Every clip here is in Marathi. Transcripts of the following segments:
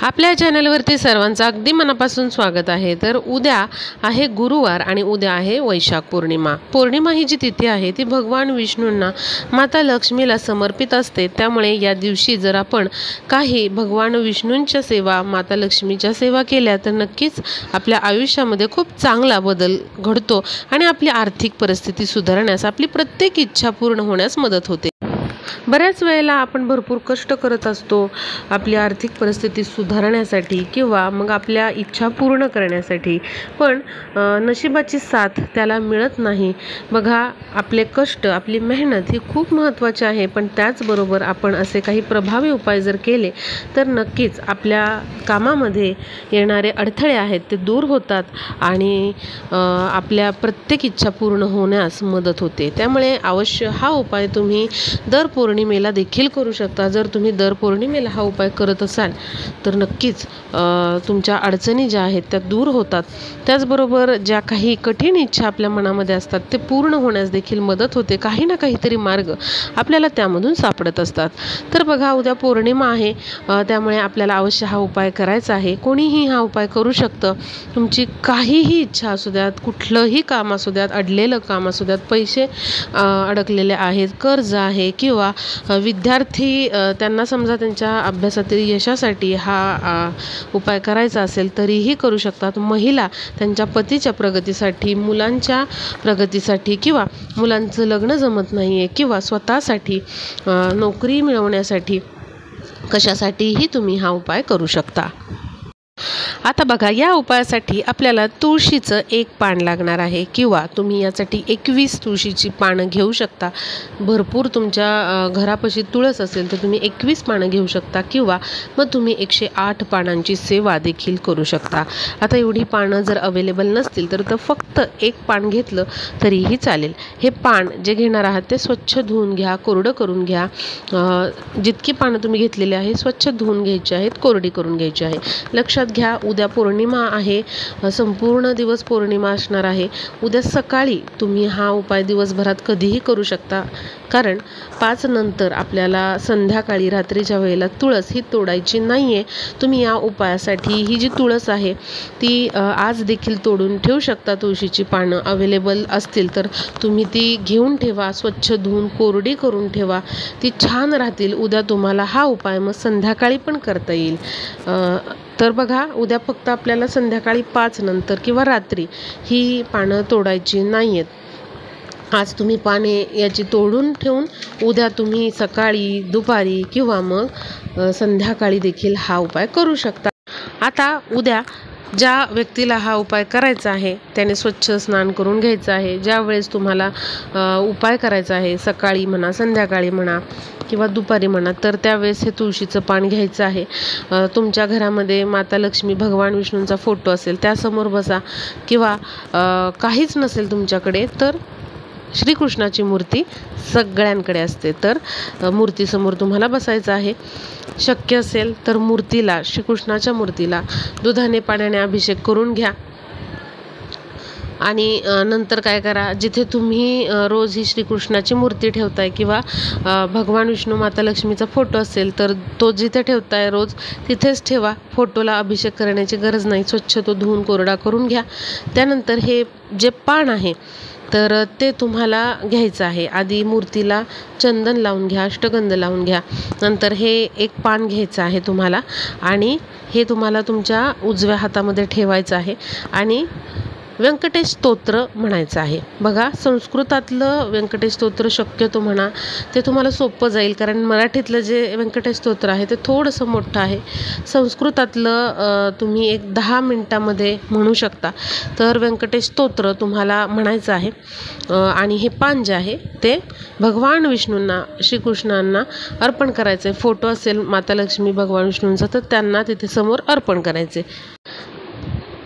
आपल्या चॅनलवरती सर्वांचं अगदी मनापासून स्वागत आहे। तर उद्या आहे गुरुवार आणि उद्या आहे वैशाख पौर्णिमा। पौर्णिमा ही जी तिथी आहे ती भगवान विष्णूंना माता लक्ष्मीला समर्पित असते। त्यामुळे या दिवशी जर आपण काही भगवान विष्णूंच्या सेवा, माता लक्ष्मीच्या सेवा केल्या तर नक्कीच आपल्या आयुष्यामध्ये खूप चांगला बदल घडतो आणि आपली आर्थिक परिस्थिती सुधारण्यास, आपली प्रत्येक इच्छा पूर्ण होण्यास मदत होते। बऱ्याच वेळेला आपण भरपूर कष्ट करत असतो आपली आर्थिक परिस्थिती सुधारण्यासाठी किंवा मग आपल्या इच्छा पूर्ण करण्यासाठी, पण नशिबाची साथ त्याला मिळत नाही। बघा, आपले कष्ट, आपली मेहनत ही खूप महत्त्वाची आहे, पण त्याचबरोबर आपण असे काही प्रभावी उपाय जर केले तर नक्कीच आपल्या कामामध्ये येणारे अडथळे आहेत ते दूर होतात आणि आपल्या प्रत्येक इच्छा पूर्ण होण्यास मदत होते। त्यामुळे अवश्य हा उपाय तुम्ही दर पौर्णिमेला देखील करू शकता। जर तुम्ही दर पौर्णिमेला हा उपाय करत असाल तर नक्कीच तुमच्या अडचणी ज्या आहेत त्या दूर होतात। त्याचबरोबर ज्या काही कठीण इच्छा आपल्या मनामध्ये असतात ते पूर्ण होण्यास देखील मदत होते। काही ना काहीतरी मार्ग आपल्याला त्यामधून सापडत असतात। तर बघा, उद्या पौर्णिमा आहे, त्यामुळे आपल्याला अवश्य हा उपाय करायचा आहे। कोणीही हा उपाय करू शकतं। तुमची काहीही इच्छा असू द्यात, कुठलंही काम असू द्यात, अडलेलं काम असू द्यात, पैसे अडकलेले आहेत, कर्ज आहे किंवा विद्यार्थी त्यांना समजा त्यांच्या अभ्यासातील यशासाठी हा उपाय करायचा असेल तरीही करू शकतात। महिला त्यांच्या पतीच्या प्रगतीसाठी, मुलांच्या प्रगतीसाठी किंवा मुलांचं लग्न जमत नाही आहे किंवा स्वतःसाठी नोकरी मिळवण्यासाठी, कशासाठीही तुम्ही हा उपाय करू शकता। आता बघा, या उपायासाठी आपल्याला तुळशीचं एक पान लागणार आहे किंवा तुम्ही यासाठी 21 तुळशीची पानं घेऊ शकता। भरपूर तुमच्या घरापाशी तुळस असेल तर तुम्ही 21 पानं घेऊ शकता किंवा मग तुम्ही 108 पानांची सेवा देखील करू शकता। आता एवढी पानं जर अवेलेबल नसतील तर फक्त एक पान घेतलं तरीही चालेल। हे पान जे घेणार आहात ते स्वच्छ धुवून घ्या, कोरडं करून घ्या। जितकी पानं तुम्ही घेतलेली आहे स्वच्छ धुवून घ्यायची आहेत, कोरडी करून घ्यायची आहे। लक्षात घ्या, उद्या पौर्णिमा आहे, संपूर्ण दिवस पौर्णिमा असणार आहे। उद्या सकाळी तुम्ही हा उपाय दिवसभरात कधीही करू शकता, कारण 5 नंतर आपल्याला संध्याकाळी रात्रीच्या वेळेला तुळस ही तोडायची नाही आहे। तुम्ही या उपायासाठी ही जी तुळस आहे ती आज देखील तोडून ठेवू शकता। तुळशीची पानं अवेलेबल असतील तर तुम्ही ती घेऊन ठेवा, स्वच्छ धुवून कोरडी करून ठेवा, ती छान राहतील। उद्या तुम्हाला हा उपाय मग संध्याकाळी पण करता येईल। तर बघा, उद्या फक्त आपल्याला संध्याकाळी 5 नंतर किंवा रात्री ही पानं तोडायची नाही आहेत। आज तुम्ही पाने याची तोडून ठेवून उद्या तुम्ही सकाळी, दुपारी किंवा मग संध्याकाळी देखील हा उपाय करू शकता। आता उद्या ज्या व्यक्तीला हा उपाय करायचा आहे त्याने स्वच्छ स्नान करून घ्यायचं आहे। ज्या वेळेस तुम्हाला उपाय करायचा आहे, सकाळी म्हणा, संध्याकाळी म्हणा किंवा दुपारी म्हणा, तर त्यावेळेस हे तुळशीचं पान घ्यायचं आहे। तुमच्या घरामध्ये माता लक्ष्मी, भगवान विष्णूंचा फोटो असेल त्यासमोर बसा किंवा काहीच नसेल तुमच्याकडे तर श्रीकृष्णाची मूर्ती सगळ्यांकडे असते, तर मूर्तीसमोर तुम्हाला बसायचं आहे। शक्य असेल तर मूर्तीला, श्रीकृष्णाच्या मूर्तीला दुधाने पाण्याने अभिषेक करून घ्या आणि नंतर काय करा, जिथे तुम्ही रोज ही श्रीकृष्णाची मूर्ती ठेवताय किंवा भगवान विष्णू, माता लक्ष्मीचा फोटो असेल तर तो जिथे ठेवताय रोज तिथेच ठेवा। फोटोला अभिषेक करण्याची गरज नाही, स्वच्छ तो धुवून कोरडा करून घ्या। त्यानंतर हे जे पान आहे तर ते तुम्हाला घ्यायचं आहे। आधी मूर्तीला चंदन लावून घ्या, अष्टगंध लावून घ्या। नंतर हे एक पान घ्यायचं आहे तुम्हाला आणि हे तुम्हाला तुमच्या उजव्या हातामध्ये ठेवायचं आहे आणि व्यंकटेश स्तोत्र म्हणायचं आहे। बघा, संस्कृतातलं व्यंकटेश स्तोत्र शक्यतो म्हणा, ते तुम्हाला सोपं जाईल, कारण मराठीतलं जे व्यंकटेश स्तोत्र आहे ते थोडंसं मोठं आहे। संस्कृतातलं तुम्ही एक 10 मिनिटामध्ये म्हणू शकता। तर व्यंकटेश स्तोत्र तुम्हाला म्हणायचं आहे आणि हे पान जे आहे ते भगवान विष्णूंना, श्रीकृष्णांना अर्पण करायचं आहे। फोटो असेल माता लक्ष्मी, भगवान विष्णूंचा तर त्यांना तिथे समोर अर्पण करायचे।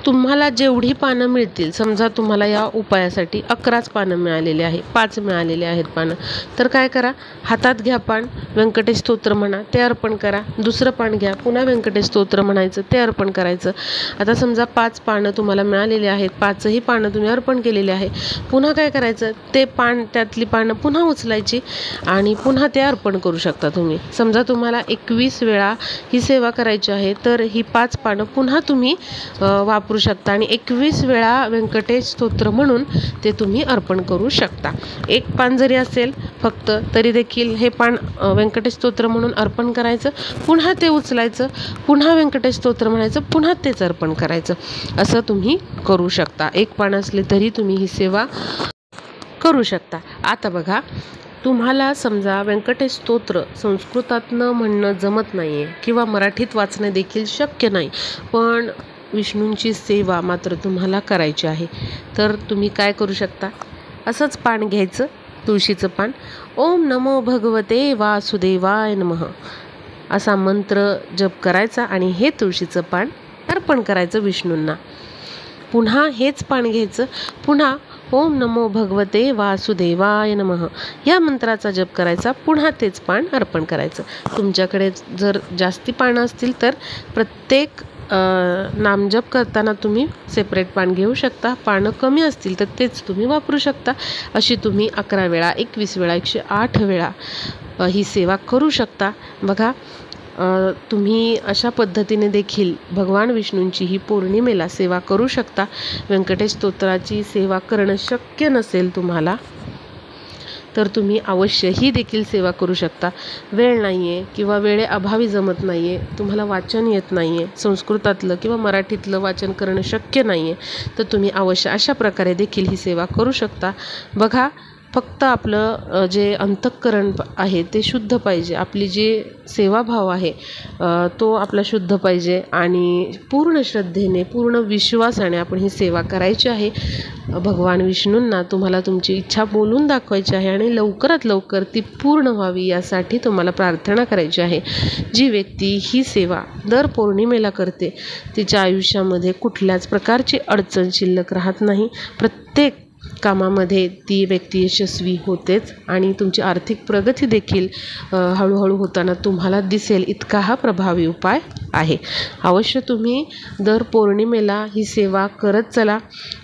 तुम्हाला जेवढी पानं मिळतील, समजा तुम्हाला या उपायासाठी 11च पानं मिळालेली आहे, 5 मिळालेले आहेत पानं, तर काय करा, हातात घ्या पान, व्यंकटेश स्तोत्र म्हणा, ते अर्पण करा. दुसरं पान घ्या, पुन्हा व्यंकटेश स्तोत्र म्हणायचं, ते अर्पण करायचं. आता समजा 5 पानं तुम्हाला मिळालेली आहेत, 5ही पानं तुम्ही अर्पण केलेली आहे. पुन्हा काय करायचं, ते पान, त्यातली पानं पुन्हा उचलायची आणि पुन्हा ते अर्पण करू शकता तुम्ही. समजा तुम्हाला 21 वेळा ही सेवा करायची आहे, तर ही 5 पानं पुन्हा तुम्ही वापरू शकता आणि 21 वेळा व्यंकटेश स्तोत्र म्हणून ते तुम्ही अर्पण करू शकता. एक पान जरी असेल फक्त तरी देखील हे पान व्यंकटेश स्तोत्र म्हणून अर्पण करायचं, पुन्हा ते उचलायचं, पुन्हा व्यंकटेश स्तोत्र म्हणायचं, पुन्हा तेच अर्पण करायचं. असं तुम्ही करू शकता. एक पान असले तरी तुम्ही ही सेवा करू शकता. आता बघा, तुम्हाला समजा व्यंकटेश स्तोत्र संस्कृतातनं म्हणणं जमत नाही आहे किंवा मराठीत वाचणं देखील शक्य नाही, पण विष्णूंची सेवा मात्र तुम्हाला करायची आहे, तर तुम्ही काय करू शकता, असंच पान घ्यायचं, तुळशीचं पान, ओम नमो भगवते वासुदेवाय नमः असा मंत्र जप करायचा आणि हे तुळशीचं पान अर्पण करायचं विष्णूंना. पुन्हा हेच पान घ्यायचं, पुन्हा ओम नमो भगवते वासुदेवाय नमः या मंत्राचा जप करायचा, पुन्हा तेच पान अर्पण करायचं. तुमच्याकडे जर जास्ती पानं असतील तर प्रत्येक नामजप करताना तुम्ही सेपरेट पान घेऊ शकता. पानं कमी असतील तर तेच तुम्ही वापरू शकता. अशी तुम्ही 11 वेळा, 21 वेळा, 108 वेळा ही सेवा करू शकता. बघा, तुम्ही अशा पद्धतीने देखील भगवान विष्णूंची ही पौर्णिमेला सेवा करू शकता. व्यंकटेश स्तोत्राची सेवा करणं शक्य नसेल तुम्हाला तर तुम्ही अवश्य ही देखील सेवा करू शकता. वेळ नाही आहे किंवा वेळेअभावी जमत नाही आहे, तुम्हाला वाचन येत नाही आहे, संस्कृतातलं किंवा मराठीतलं वाचन करणं शक्य नाही आहे, तर तुम्ही अवश्य अशा प्रकारे देखील ही सेवा करू शकता. बघा, फक्त आपलं जे अंतःकरण आहे ते शुद्ध पाहिजे, आपली जी सेवाभाव आहे तो आपला शुद्ध पाहिजे आणि पूर्ण श्रद्धेने, पूर्ण विश्वासाने आपण ही सेवा करायची आहे. भगवान विष्णूंना तुम्हाला तुमची इच्छा बोलून दाखवायची आहे आणि लवकरात लवकर ती पूर्ण व्हावी यासाठी तुम्हाला प्रार्थना करायची आहे. जी व्यक्ती ही सेवा दर पौर्णिमेला करते तिच्या आयुष्यामध्ये कुठल्याच प्रकारची अडचण शिल्लक राहत नाही. प्रत्येक कामामध्ये ती व्यक्ती यशस्वी होतेच आणि तुमची आर्थिक प्रगती देखील हळूहळू होताना तुम्हाला दिसेल, इतका हा प्रभावी उपाय आहे. अवश्य तुम्ही दर पौर्णिमेला ही सेवा करत चला.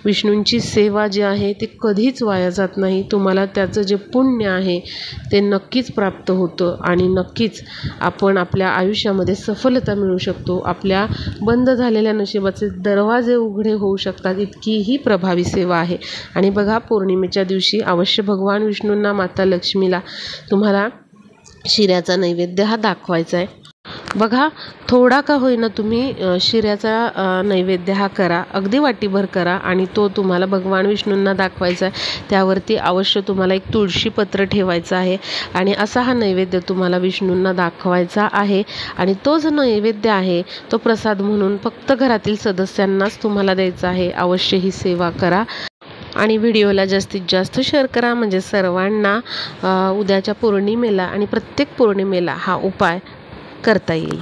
विष्णूंची सेवा जी आहे ती कधीच वाया जात नाही. तुम्हाला त्याचं जे पुण्य आहे ते नक्कीच प्राप्त होतं आणि नक्कीच आपण आपल्या आयुष्यामध्ये सफलता मिळू शकतो. आपल्या बंद झालेल्या नशिबाचे दरवाजे उघडे होऊ शकतात, इतकी ही प्रभावी सेवा आहे. आणि बघा, पौर्णिमेच्या दिवशी अवश्य भगवान विष्णूंना, माता लक्ष्मीला तुम्हाला शिऱ्याचा नैवेद्य हा दाखवायचा आहे. बघा, थोडा का होईना तुम्ही शिऱ्याचा नैवेद्य हा करा, अगदी वाटीभर करा आणि तो तुम्हाला भगवान विष्णूंना दाखवायचा आहे. त्यावरती अवश्य तुम्हाला एक तुळशीपत्र ठेवायचं आहे आणि असा हा नैवेद्य तुम्हाला विष्णूंना दाखवायचा आहे. आणि तो जो नैवेद्य आहे तो प्रसाद म्हणून फक्त घरातील सदस्यांनाच तुम्हाला द्यायचा आहे. अवश्य ही सेवा करा आणि व्हिडिओला जास्तीत जास्त शेअर करा, म्हणजे सर्वांना उद्याच्या पौर्णिमेला आणि प्रत्येक पौर्णिमेला हा उपाय करता येईल.